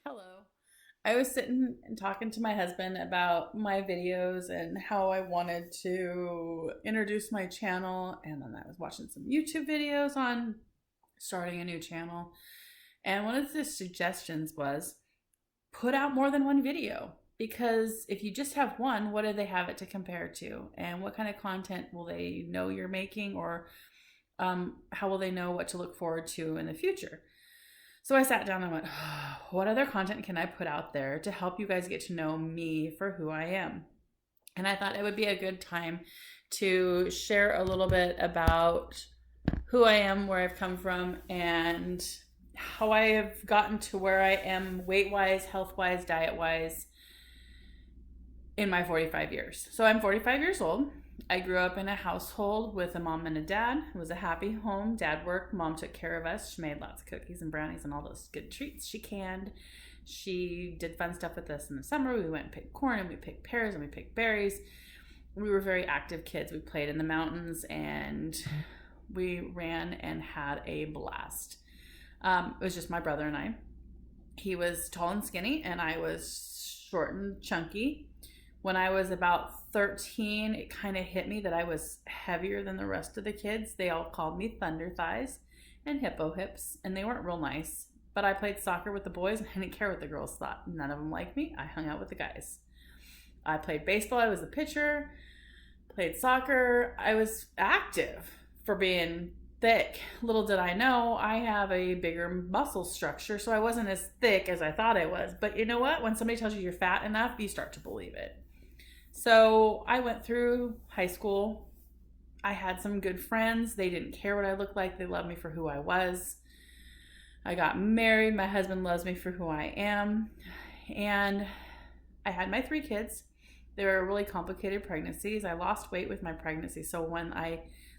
Hello. I was sitting and talking to my husband about my videos and how I wanted to introduce my channel. And then I was watching some YouTube videos on starting a new channel. And one of the suggestions was put out more than one video. Because if you just have one, what do they have it to compare to? And what kind of content will they know you're making? Or how will they know what to look forward to in the future? So I sat down and went, oh, what other content can I put out there to help you guys get to know me for who I am? And I thought it would be a good time to share a little bit about who I am, where I've come from, and how I have gotten to where I am weight wise, health wise, diet wise in my 45 years. So I'm 45 years old. I grew up in a household with a mom and a dad. It was a happy home. Dad worked, mom took care of us. She made lots of cookies and brownies and all those good treats she canned. She did fun stuff with us in the summer. We went and picked corn and we picked pears and we picked berries. We were very active kids. We played in the mountains and we ran and had a blast. It was just my brother and I. He was tall and skinny and I was short and chunky. When I was about 13, it kind of hit me that I was heavier than the rest of the kids. They all called me Thunder Thighs and Hippo Hips, and they weren't real nice. But I played soccer with the boys, and I didn't care what the girls thought. None of them liked me. I hung out with the guys. I played baseball. I was the pitcher. Played soccer. I was active for being thick. Little did I know, I have a bigger muscle structure, so I wasn't as thick as I thought I was. But you know what? When somebody tells you you're fat enough, you start to believe it. So I went through high school. I had some good friends. They didn't care what I looked like. They loved me for who I was. I got married. My husband loves me for who I am. And I had my 3 kids. They were really complicated pregnancies. I lost weight with my pregnancy. So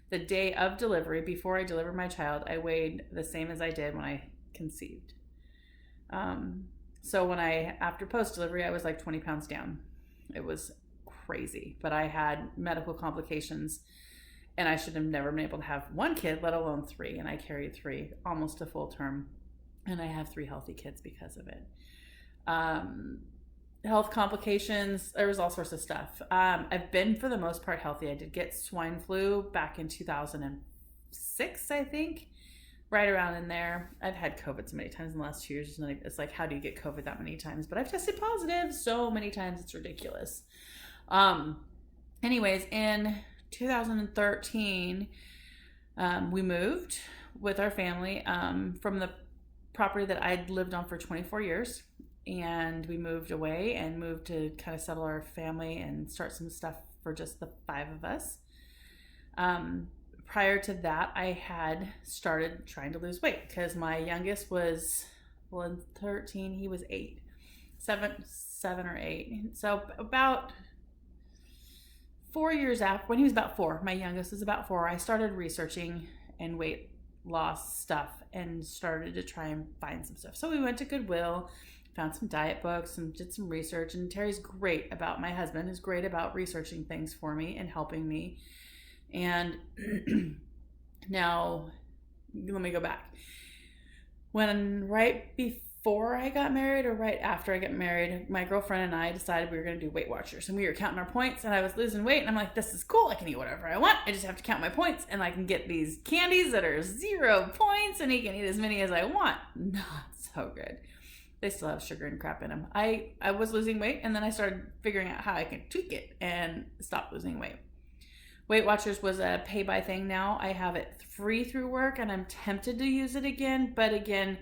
the day of delivery, before I delivered my child, I weighed the same as I did when I conceived. So after post-delivery, I was like 20 pounds down. It was crazy, but I had medical complications and I should have never been able to have 1 kid, let alone 3. And I carried 3 almost a full term. And I have 3 healthy kids because of it. Health complications, there was all sorts of stuff. I've been, for the most part, healthy. I did get swine flu back in 2006, I think, right around in there. I've had COVID so many times in the last 2 years. It's like, how do you get COVID that many times? But I've tested positive so many times, it's ridiculous. Anyways, in 2013, we moved with our family from the property that I'd lived on for 24 years. And we moved away and moved to kind of settle our family and start some stuff for just the 5 of us. Prior to that, I had started trying to lose weight because my youngest was, in 13, he was 8, 7 or 8. So about 4 years after, when he was about 4, my youngest was about 4, I started researching and weight loss stuff and started to try and find some stuff. So we went to Goodwill, found some diet books and did some research. And Terry's great about, my husband is great about researching things for me and helping me. And now, let me go back. Right before I got married or right after I got married, my girlfriend and I decided we were going to do Weight Watchers. And we were counting our points and I was losing weight. And I'm like, this is cool. I can eat whatever I want. I just have to count my points. And I can get these candies that are 0 points and I can eat as many as I want. Not so good. They still have sugar and crap in them. I was losing weight and then I started figuring out how I can tweak it and stop losing weight. Weight Watchers was a pay-by thing now. I have it free through work and I'm tempted to use it again. But again,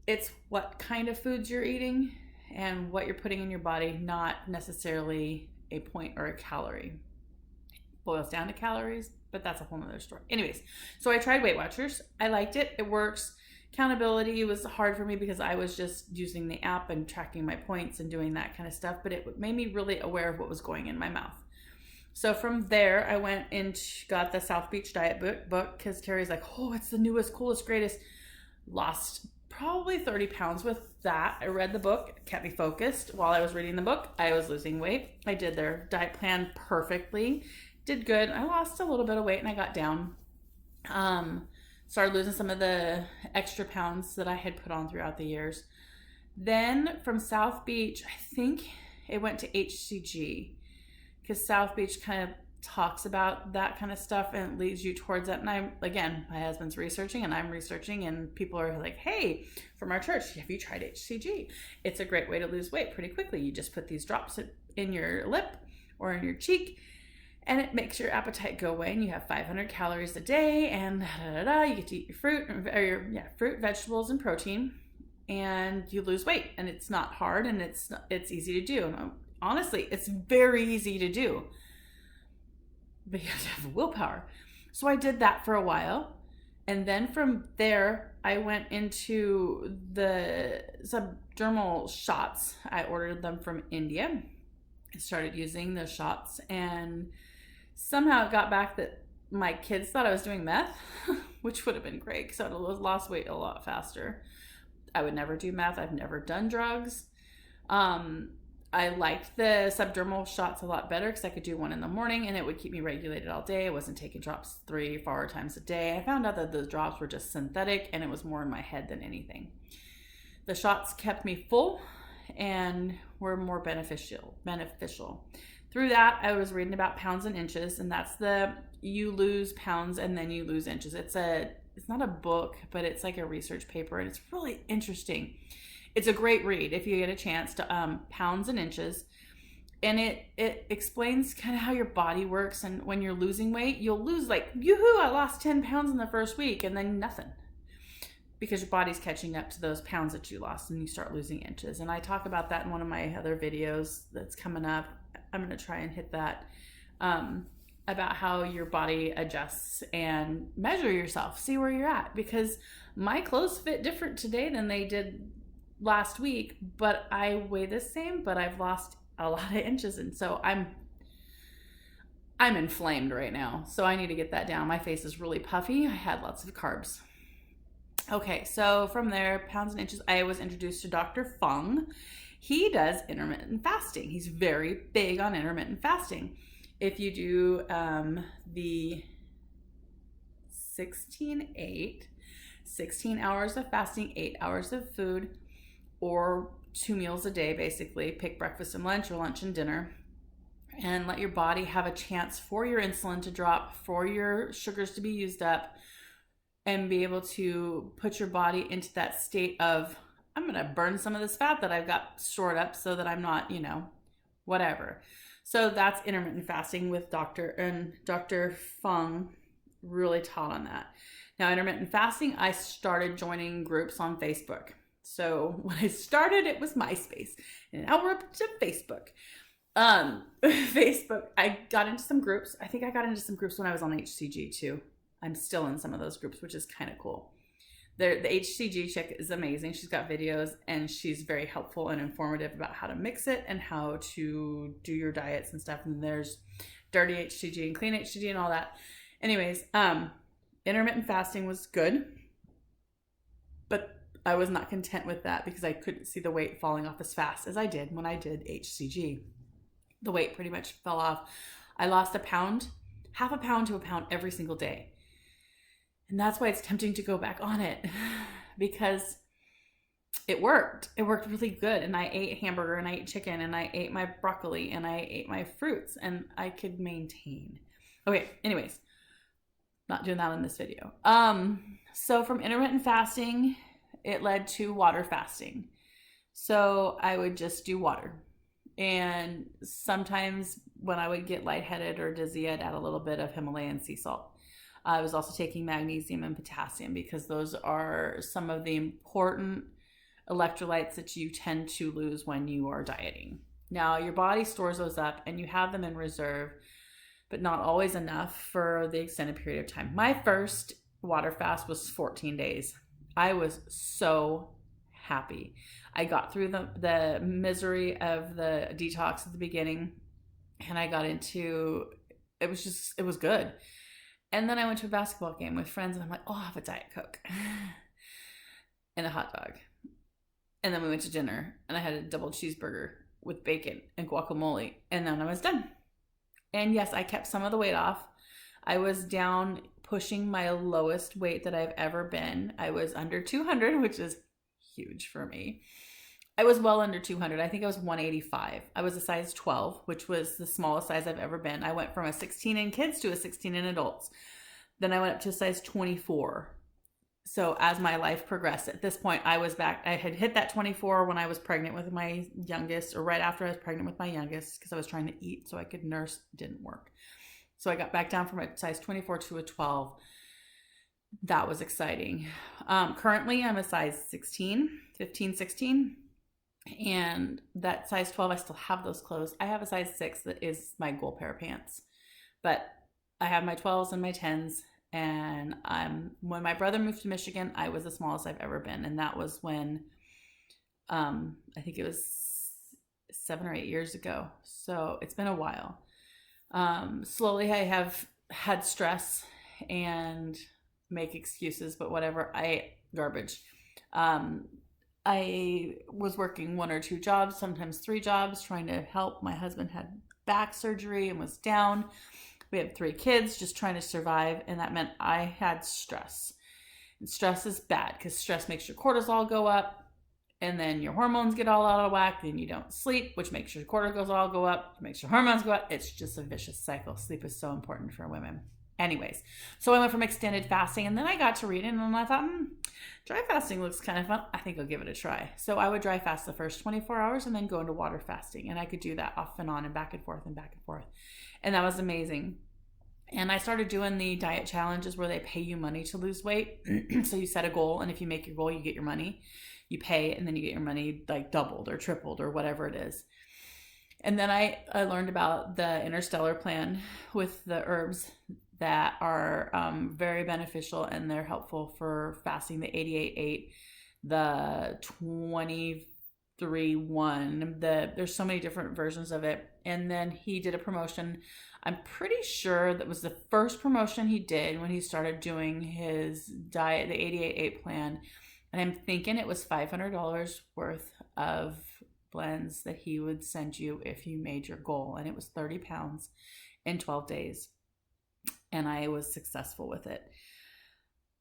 it's what kind of foods you're eating and what you're putting in your body, not necessarily a point or a calorie. It boils down to calories, but that's a whole nother story. Anyways, so I tried Weight Watchers. I liked it. It works. Accountability was hard for me because I was just using the app and tracking my points and doing that kind of stuff, but it made me really aware of what was going in my mouth. So from there, I went and got the South Beach Diet book because Terry's like, oh, it's the newest, coolest, greatest. Lost probably 30 pounds with that. I read the book, it kept me focused. While I was reading the book, I was losing weight. I did their diet plan perfectly, did good. I lost a little bit of weight and I got down. Started losing some of the extra pounds that I had put on throughout the years. Then from South Beach, I think it went to HCG, because South Beach kind of talks about that kind of stuff and leads you towards that. And I'm, again, my husband's researching and I'm researching, and people are like, hey, from our church, have you tried HCG? It's a great way to lose weight pretty quickly. You just put these drops in your lip or in your cheek, and it makes your appetite go away, and you have 500 calories a day, and you get to eat your fruit, fruit, vegetables, and protein, and you lose weight. And it's not hard, and it's easy to do. And honestly, it's very easy to do, but you have to have willpower. So I did that for a while, and then from there I went into the subdermal shots. I ordered them from India. I started using the shots, and somehow it got back that my kids thought I was doing meth, which would have been great because I would have lost weight a lot faster. I would never do meth. I've never done drugs. I liked the subdermal shots a lot better because I could do one in the morning and it would keep me regulated all day. I wasn't taking drops 3-4 times a day. I found out that the drops were just synthetic and it was more in my head than anything. The shots kept me full and were more beneficial. Through that, I was reading about pounds and inches, and that's you lose pounds and then you lose inches. It's not a book, but it's like a research paper, and it's really interesting. It's a great read if you get a chance to Pounds and Inches. And it explains kind of how your body works. And when you're losing weight, you'll lose like, yoo-hoo, I lost 10 pounds in the first week, and then nothing. Because your body's catching up to those pounds that you lost, and you start losing inches. And I talk about that in one of my other videos that's coming up. I'm going to try and hit that about how your body adjusts and measure yourself, see where you're at. Because my clothes fit different today than they did last week, but I weigh the same, but I've lost a lot of inches, and so I'm inflamed right now, so I need to get that down. My face is really puffy. I had lots of carbs. Okay, so from there, Pounds and Inches, I was introduced to Dr. Fung. He does intermittent fasting. He's very big on intermittent fasting. If you do the 16-8, 16 hours of fasting, 8 hours of food, or 2 meals a day, basically. Pick breakfast and lunch, or lunch and dinner, and let your body have a chance for your insulin to drop, for your sugars to be used up, and be able to put your body into that state of, I'm going to burn some of this fat that I've got stored up so that I'm not, whatever. So that's intermittent fasting with Dr. Fung really taught on that. Now, intermittent fasting, I started joining groups on Facebook. So when I started, it was MySpace, and now we're up to Facebook. Facebook, I got into some groups. I think I got into some groups when I was on HCG too. I'm still in some of those groups, which is kind of cool. The HCG chick is amazing. She's got videos, and she's very helpful and informative about how to mix it and how to do your diets and stuff. And there's dirty HCG and clean HCG and all that. Anyways, intermittent fasting was good, but I was not content with that because I couldn't see the weight falling off as fast as I did when I did HCG. The weight pretty much fell off. I lost a pound, half a pound to a pound every single day. And that's why it's tempting to go back on it, because it worked. It worked really good. And I ate hamburger, and I ate chicken, and I ate my broccoli, and I ate my fruits, and I could maintain. Okay, anyways, not doing that in this video. So from intermittent fasting, it led to water fasting. So I would just do water. And sometimes when I would get lightheaded or dizzy, I'd add a little bit of Himalayan sea salt. I was also taking magnesium and potassium because those are some of the important electrolytes that you tend to lose when you are dieting. Now, your body stores those up and you have them in reserve, but not always enough for the extended period of time. My first water fast was 14 days. I was so happy. I got through the misery of the detox at the beginning, and I got into, it was good. And then I went to a basketball game with friends, and I'm like, oh, I'll have a Diet Coke and a hot dog. And then we went to dinner, and I had a double cheeseburger with bacon and guacamole, and then I was done. And yes, I kept some of the weight off. I was down pushing my lowest weight that I've ever been. I was under 200, which is huge for me. I was well under 200. I think I was 185. I was a size 12, which was the smallest size I've ever been. I went from a 16 in kids to a 16 in adults. Then I went up to a size 24. So as my life progressed, at this point, I was back. I had hit that 24 when I was pregnant with my youngest, or right after I was pregnant with my youngest, because I was trying to eat so I could nurse. Didn't work. So I got back down from a size 24 to a 12. That was exciting. Currently, I'm a size 16, 15, 16. And that size 12, I still have those clothes. I have a size 6 that is my goal pair of pants. But I have my 12s and my 10s. And when my brother moved to Michigan, I was the smallest I've ever been. And that was when, I think it was 7 or 8 years ago. So it's been a while. Slowly I have had stress and make excuses, but whatever. Garbage. I was working 1 or 2 jobs, sometimes 3 jobs, trying to help. My husband had back surgery and was down. We had 3 kids, just trying to survive, and that meant I had stress. And stress is bad because stress makes your cortisol go up, and then your hormones get all out of whack, and you don't sleep, which makes your cortisol go up, makes your hormones go up. It's just a vicious cycle. Sleep is so important for women. Anyways, so I went from extended fasting, and then I got to reading, and I thought, dry fasting looks kind of fun. I think I'll give it a try. So I would dry fast the first 24 hours and then go into water fasting, and I could do that off and on and back and forth and back and forth. And that was amazing. And I started doing the diet challenges where they pay you money to lose weight. So you set a goal, and if you make your goal, you get your money. You pay, and then you get your money like doubled or tripled or whatever it is. And then I learned about the Interstellar plan with the herbs that are very beneficial, and they're helpful for fasting. The 88-8, the 23-1, there's so many different versions of it. And then he did a promotion. I'm pretty sure that was the first promotion he did when he started doing his diet, the 88-8 plan. And I'm thinking it was $500 worth of blends that he would send you if you made your goal. And it was 30 pounds in 12 days. And I was successful with it.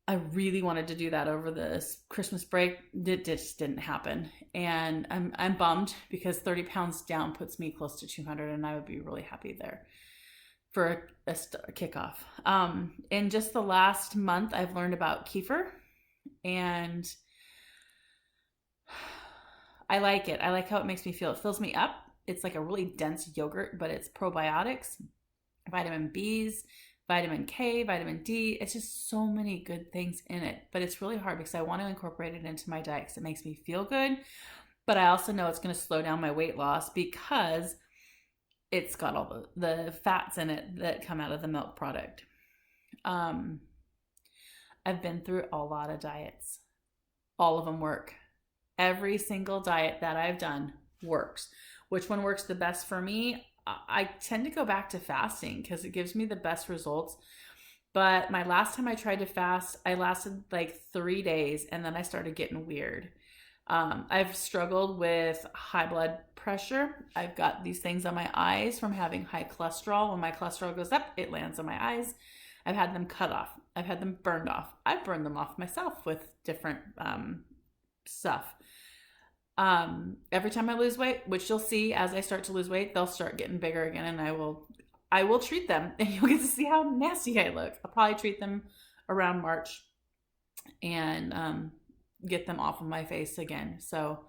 I really wanted to do that over this Christmas break. It just didn't happen. And I'm bummed because 30 pounds down puts me close to 200, and I would be really happy there for a kickoff. In just the last month, I've learned about kefir, and I like it. I like how it makes me feel. It fills me up. It's like a really dense yogurt, but it's probiotics, vitamin B's, vitamin K, vitamin D. It's just so many good things in it, but it's really hard because I want to incorporate it into my diet because it makes me feel good. But I also know it's going to slow down my weight loss because it's got all the fats in it that come out of the milk product. I've been through a lot of diets. All of them work. Every single diet that I've done works. Which one works the best for me? I tend to go back to fasting because it gives me the best results. But my last time I tried to fast, I lasted like 3 days, and then I started getting weird. I've struggled with high blood pressure. I've got these things on my eyes from having high cholesterol. When my cholesterol goes up, it lands on my eyes. I've had them cut off. I've had them burned off. I've burned them off myself with different stuff. Every time I lose weight, which you'll see as I start to lose weight, they'll start getting bigger again, and I will treat them, and you'll get to see how nasty I look. I'll probably treat them around March and get them off of my face again. So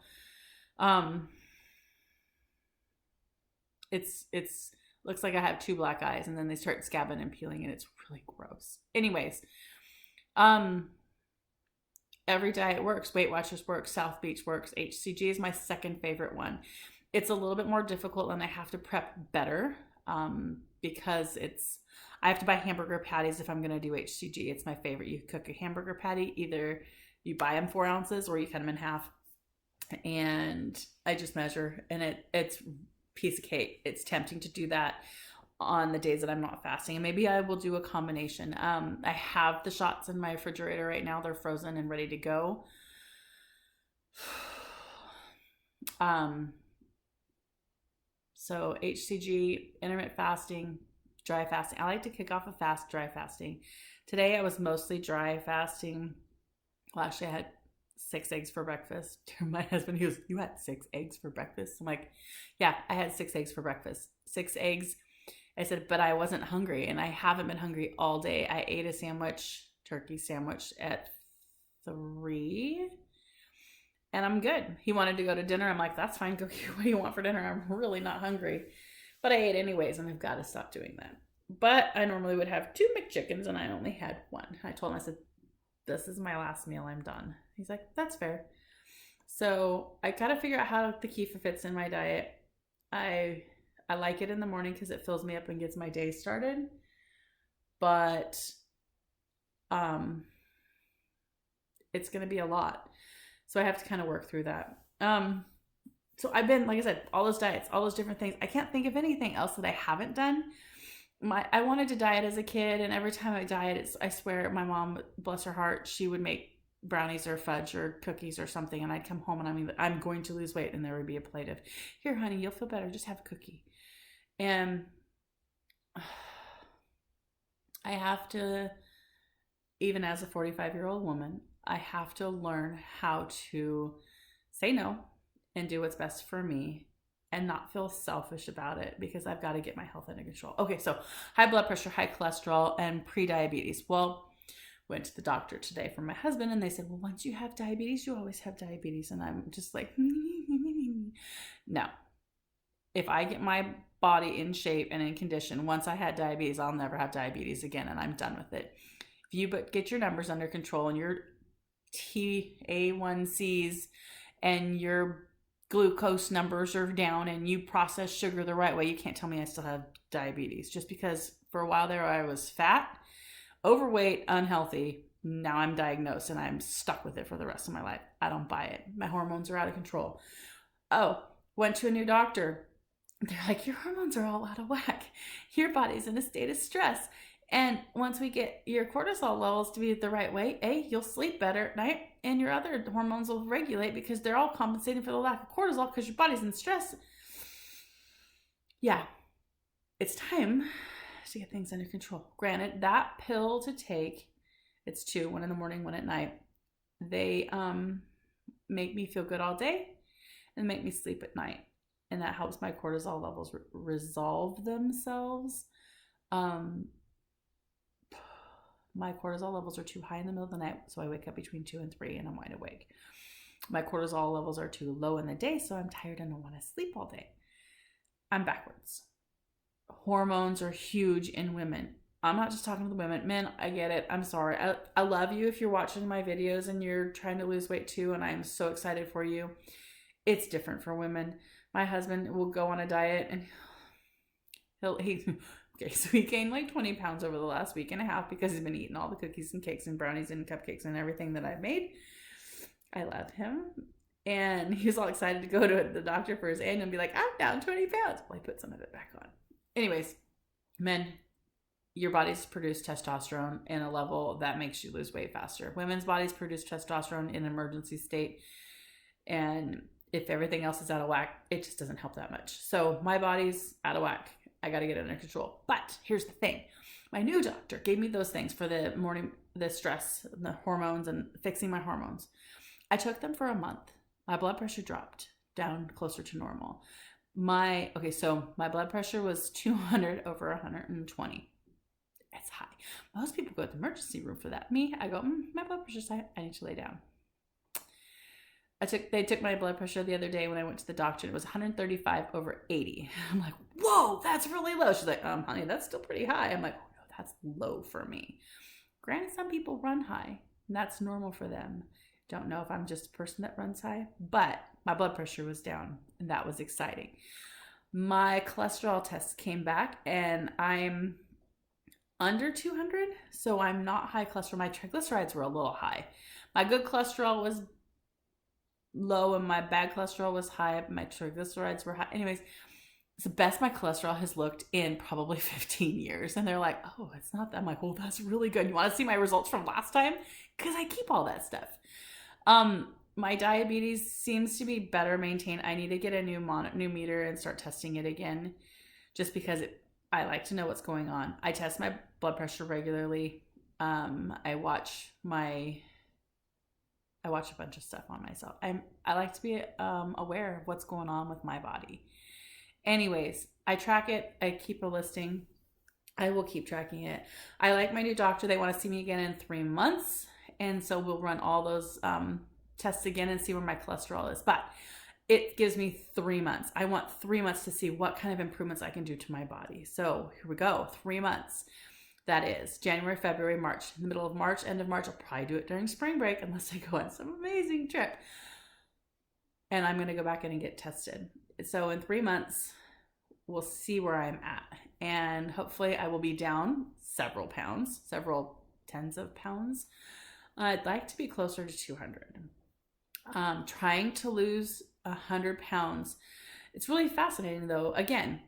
it's looks like I have 2 black eyes, and then they start scabbing and peeling, and it's really gross. Anyways, every diet works. Weight Watchers works. South Beach works. HCG is my second favorite one. It's a little bit more difficult, and I have to prep better because I have to buy hamburger patties if I'm going to do HCG. It's my favorite. You cook a hamburger patty. Either you buy them 4 ounces or you cut them in half. And I just measure, and it's a piece of cake. It's tempting to do that on the days that I'm not fasting, and maybe I will do a combination. I have the shots in my refrigerator right now. They're frozen and ready to go. So HCG, intermittent fasting, dry fasting. I like to kick off a dry fasting. Today I was mostly dry fasting. Well, actually I had 6 eggs for breakfast. My husband, he goes, "You had 6 eggs for breakfast?" I'm like, "Yeah, I had 6 eggs for breakfast. 6 eggs." I said, "But I wasn't hungry, and I haven't been hungry all day. I ate a sandwich, turkey sandwich at 3, and I'm good." He wanted to go to dinner. I'm like, "That's fine. Go get what you want for dinner. I'm really not hungry." But I ate anyways, and I've got to stop doing that. But I normally would have 2 McChickens, and I only had 1. I told him, I said, "This is my last meal. I'm done." He's like, "That's fair." So I got to figure out how the kefir fits in my diet. I like it in the morning because it fills me up and gets my day started. But it's going to be a lot. So I have to kind of work through that. So I've been, like I said, all those diets, all those different things. I can't think of anything else that I haven't done. I wanted to diet as a kid, and every time I diet, I swear my mom, bless her heart, she would make brownies or fudge or cookies or something, and I'd come home and I'm going to lose weight, and there would be a plate of, "Here, honey, you'll feel better. Just have a cookie." And I have to, even as a 45-year-old woman, I have to learn how to say no and do what's best for me and not feel selfish about it, because I've got to get my health under control. Okay, so high blood pressure, high cholesterol, and pre-diabetes. Well, went to the doctor today for my husband, and they said, "Well, once you have diabetes, you always have diabetes." And I'm just like, no. If I get my body in shape and in condition, once I had diabetes, I'll never have diabetes again, and I'm done with it. If you get your numbers under control and your HbA1cs and your glucose numbers are down and you process sugar the right way, you can't tell me I still have diabetes. Just because for a while there I was fat, overweight, unhealthy, now I'm diagnosed and I'm stuck with it for the rest of my life. I don't buy it. My hormones are out of control. Oh, went to a new doctor. They're like, "Your hormones are all out of whack. Your body's in a state of stress. And once we get your cortisol levels to be the right way, you'll sleep better at night, and your other hormones will regulate because they're all compensating for the lack of cortisol because your body's in stress." Yeah, it's time to get things under control. Granted, that pill to take, it's 2, 1 in the morning, 1 at night. They make me feel good all day and make me sleep at night. And that helps my cortisol levels resolve themselves. My cortisol levels are too high in the middle of the night, so I wake up between 2 and 3 and I'm wide awake. My cortisol levels are too low in the day, so I'm tired and I want to sleep all day. I'm backwards. Hormones are huge in women. I'm not just talking to the women. Men, I get it. I'm sorry. I love you if you're watching my videos and you're trying to lose weight too, and I'm so excited for you. It's different for women. My husband will go on a diet and okay, so he gained like 20 pounds over the last week and a half because he's been eating all the cookies and cakes and brownies and cupcakes and everything that I've made. I love him. And he was all excited to go to the doctor for his annual and be like, "I'm down 20 pounds. Well, I put some of it back on. Anyways, men, your bodies produce testosterone in a level that makes you lose weight faster. Women's bodies produce testosterone in an emergency state. And if everything else is out of whack, it just doesn't help that much. So my body's out of whack. I got to get it under control. But here's the thing. My new doctor gave me those things for the morning, the stress, the hormones, and fixing my hormones. I took them for a month. My blood pressure dropped down closer to normal. So my blood pressure was 200 over 120. It's high. Most people go to the emergency room for that. Me, I go, my blood pressure's high. I need to lay down. They took my blood pressure the other day when I went to the doctor. It was 135 over 80. I'm like, "Whoa, that's really low." She's like, "Honey, that's still pretty high." I'm like, "Oh no, that's low for me." Granted, some people run high, and that's normal for them. Don't know if I'm just a person that runs high, but my blood pressure was down, and that was exciting. My cholesterol test came back, and I'm under 200, so I'm not high cholesterol. My triglycerides were a little high. My good cholesterol was low and my bad cholesterol was high. My triglycerides were high. Anyways, it's the best my cholesterol has looked in probably 15 years. And they're like, "Oh, it's not that." I'm like, "Well, that's really good. You want to see my results from last time?" Because I keep all that stuff. My diabetes seems to be better maintained. I need to get a new meter and start testing it again, just because I like to know what's going on. I test my blood pressure regularly. I watch my I watch a bunch of stuff on myself. I like to be aware of what's going on with my body. Anyways, I track it. I keep a listing. I will keep tracking it. I like my new doctor. They want to see me again in 3 months. And so we'll run all those tests again and see where my cholesterol is. But it gives me 3 months. I want 3 months to see what kind of improvements I can do to my body. So here we go. 3 months. That is January, February, March. In the middle of March, end of March, I'll probably do it during spring break unless I go on some amazing trip. And I'm going to go back in and get tested. So in 3 months, we'll see where I'm at. And hopefully I will be down several pounds, several tens of pounds. I'd like to be closer to 200. Trying to lose 100 pounds. It's really fascinating though. Again,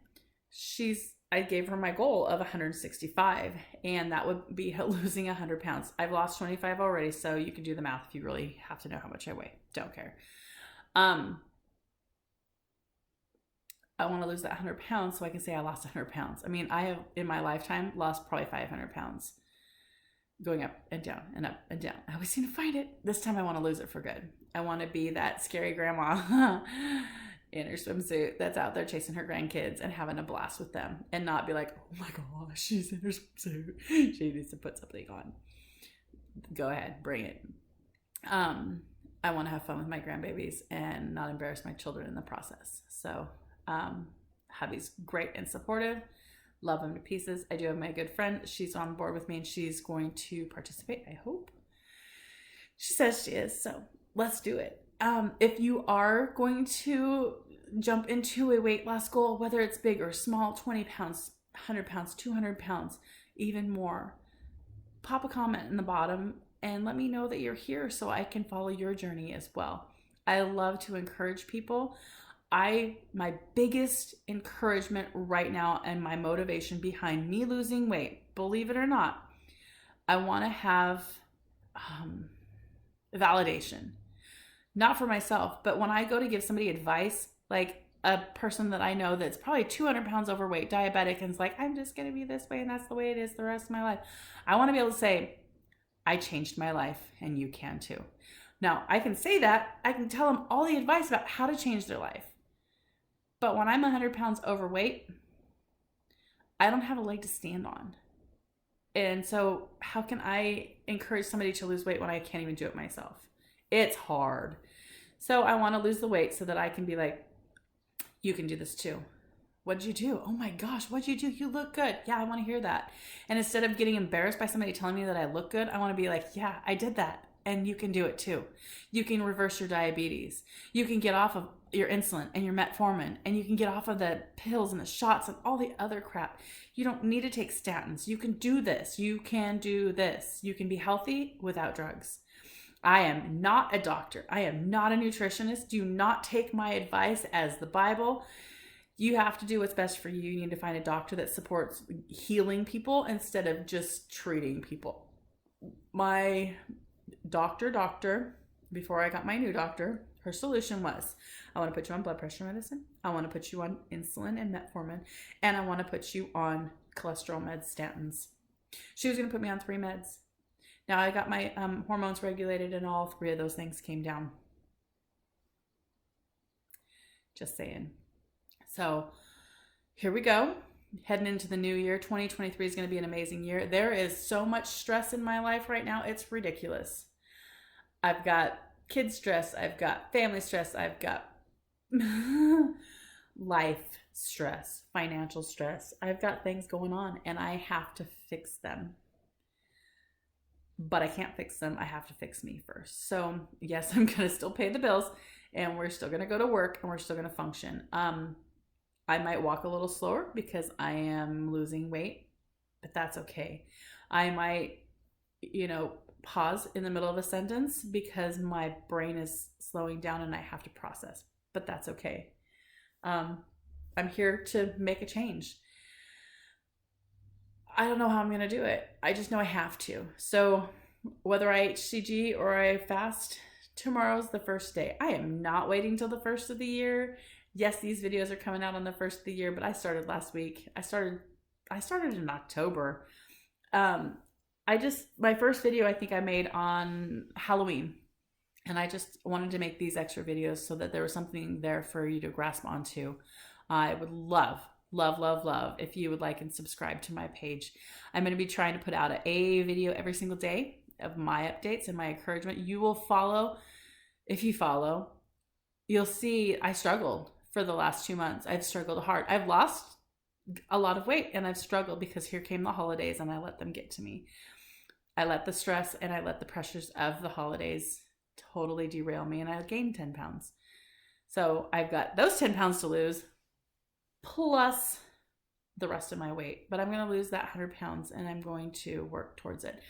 I gave her my goal of 165, and that would be losing 100 pounds. I've lost 25 already, so you can do the math if you really have to know how much I weigh. Don't care. I want to lose that 100 pounds so I can say I lost 100 pounds. I mean, I have in my lifetime lost probably 500 pounds going up and down and up and down. I always seem to find it. This time I want to lose it for good. I want to be that scary grandma in her swimsuit that's out there chasing her grandkids and having a blast with them and not be like, oh my gosh, she's in her swimsuit. She needs to put something on. Go ahead, bring it. I want to have fun with my grandbabies and not embarrass my children in the process. So hubby's great and supportive. Love him to pieces. I do have my good friend. She's on board with me and she's going to participate, I hope. She says she is, so let's do it. If you are going to jump into a weight loss goal, whether it's big or small, 20 pounds, 100 pounds, 200 pounds, even more, pop a comment in the bottom and let me know that you're here so I can follow your journey as well. I love to encourage people. My biggest encouragement right now and my motivation behind me losing weight, believe it or not, I want to have validation. Not for myself, but when I go to give somebody advice, like a person that I know that's probably 200 pounds overweight, diabetic, and is like, I'm just going to be this way and that's the way it is the rest of my life. I want to be able to say, I changed my life and you can too. Now, I can say that. I can tell them all the advice about how to change their life. But when I'm 100 pounds overweight, I don't have a leg to stand on. And so how can I encourage somebody to lose weight when I can't even do it myself? It's hard. So I want to lose the weight so that I can be like, you can do this too. What'd you do? Oh my gosh, what'd you do? You look good. Yeah, I want to hear that. And instead of getting embarrassed by somebody telling me that I look good, I want to be like, yeah, I did that. And you can do it too. You can reverse your diabetes. You can get off of your insulin and your metformin, and you can get off of the pills and the shots and all the other crap. You don't need to take statins. You can do this. You can do this. You can be healthy without drugs. I am not a doctor. I am not a nutritionist. Do not take my advice as the Bible. You have to do what's best for you. You need to find a doctor that supports healing people instead of just treating people. My doctor, before I got my new doctor, her solution was, I want to put you on blood pressure medicine. I want to put you on insulin and metformin. And I want to put you on cholesterol meds, statins. She was going to put me on 3 meds. Now I got my hormones regulated and all 3 of those things came down. Just saying. So here we go. Heading into the new year. 2023 is going to be an amazing year. There is so much stress in my life right now. It's ridiculous. I've got kid stress. I've got family stress. I've got life stress, financial stress. I've got things going on and I have to fix them. But I can't fix them. I have to fix me first. So yes, I'm going to still pay the bills and we're still going to go to work and we're still going to function. I might walk a little slower because I am losing weight, but that's okay. I might, pause in the middle of a sentence because my brain is slowing down and I have to process, but that's okay. I'm here to make a change. I don't know how I'm going to do it. I just know I have to. So whether I HCG or I fast, tomorrow's the first day. I am not waiting till the first of the year. Yes, these videos are coming out on the first of the year, but I started last week. I started in October. My first video I think I made on Halloween. And I just wanted to make these extra videos so that there was something there for you to grasp onto. I would love, love, love, love if you would like and subscribe to my page. I'm going to be trying to put out a video every single day of my updates and my encouragement. You will follow. If you follow, you'll see I struggled for the last 2 months. I've struggled hard. I've lost a lot of weight and I've struggled because here came the holidays and I let them get to me. I let the stress and I let the pressures of the holidays totally derail me, and I gained 10 pounds. So I've got those 10 pounds to lose plus the rest of my weight, but I'm going to lose that 100 pounds and I'm going to work towards it.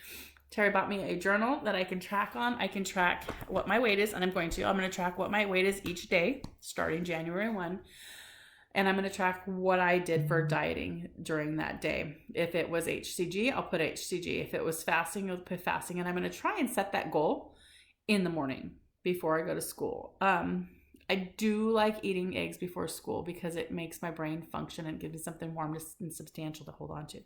Terry bought me a journal that I can track on. I can track what my weight is, and I'm going to track what my weight is each day starting January 1. And I'm going to track what I did for dieting during that day. If it was HCG, I'll put HCG. If it was fasting, I'll put fasting. And I'm going to try and set that goal in the morning before I go to school. I do like eating eggs before school because it makes my brain function and gives me something warm and substantial to hold on to.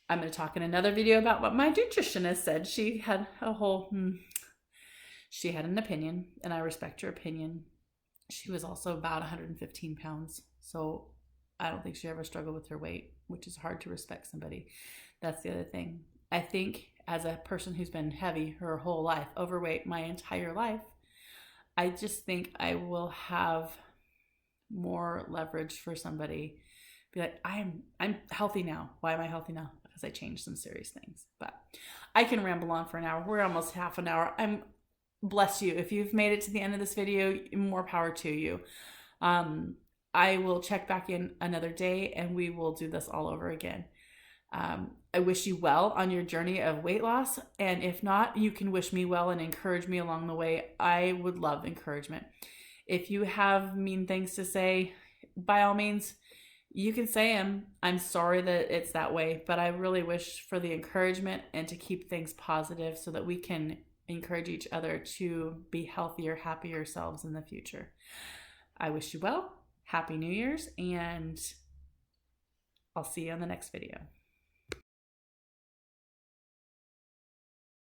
I'm going to talk in another video about what my nutritionist said. She had she had an opinion, and I respect her opinion. She was also about 115 pounds. So I don't think she ever struggled with her weight, which is hard to respect somebody. That's the other thing. I think as a person who's been heavy her whole life, overweight my entire life, I just think I will have more leverage for somebody. Be like, I'm healthy now. Why am I healthy now? Because I changed some serious things. But I can ramble on for an hour. We're almost half an hour. Bless you. If you've made it to the end of this video, more power to you. I will check back in another day and we will do this all over again. I wish you well on your journey of weight loss. And if not, you can wish me well and encourage me along the way. I would love encouragement. If you have mean things to say, by all means, you can say them. I'm sorry that it's that way, but I really wish for the encouragement and to keep things positive so that we can encourage each other to be healthier, happier selves in the future. I wish you well. Happy New Year's, and I'll see you on the next video.